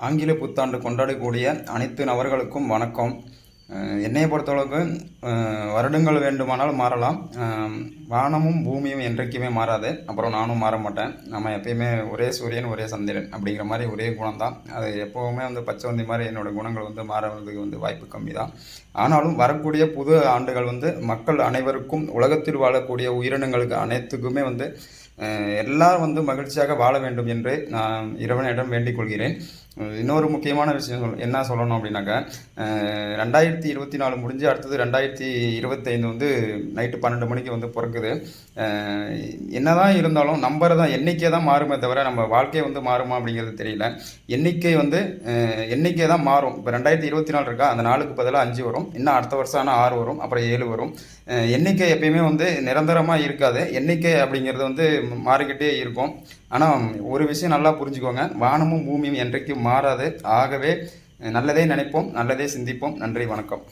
ஆங்கில புத்தாண்டு கொண்டாடக்கூடிய அனைத்து நபர்களுக்கும் வணக்கம். என்னையை பொறுத்தளவுக்கு வருடங்கள் வேண்டுமானால் மாறலாம், வானமும் பூமியும் என்றைக்குமே மாறாது. அப்புறம் நானும் மாற மாட்டேன். நம்ம எப்பயுமே ஒரே சூரியன் ஒரே சந்திரன் அப்படிங்கிற மாதிரி ஒரே குணம் தான். அது எப்போவுமே பச்சைவந்தி மாதிரி என்னோடய குணங்கள் மாறுறதுக்கு வாய்ப்பு கம்மி தான். ஆனாலும் வரக்கூடிய புது ஆண்டுகள் மக்கள் அனைவருக்கும், உலகத்தில் வாழக்கூடிய உயிரினங்களுக்கு அனைத்துக்குமே எல்லாரும் மகிழ்ச்சியாக வாழ வேண்டும் என்று நான் இறைவனிடம் வேண்டிக் கொள்கிறேன். இன்னொரு முக்கியமான விஷயம் என்ன சொல்லணும் அப்படின்னாக்கா, 2024 முடிஞ்சு அடுத்தது 2025 நைட்டு 12 மணிக்கு பிறக்குது. என்னதான் இருந்தாலும் நம்பர் தான், எண்ணிக்கை தான் மாறுமே தவிர நம்ம வாழ்க்கை மாறுமா அப்படிங்கிறது தெரியல. எண்ணிக்கை தான் மாறும். இப்போ 2024 இருக்கா, அந்த நாளுக்கு பதிலாக 5 வரும், இன்னும் அடுத்த வருஷம் ஆனால் 6 வரும், அப்புறம் 7 வரும். எண்ணிக்கை எப்பயுமே நிரந்தரமாக இருக்காது. எண்ணிக்கை அப்படிங்கிறது மாறிக்கிட்டே இருக்கும். ஆனால் ஒரு விஷயம் நல்லா புரிஞ்சுக்கோங்க, வானமும் பூமியும் என்றைக்கும் மாறாது. ஆகவே நல்லதே நினைப்போம், நல்லதே சிந்திப்போம். நன்றி, வணக்கம்.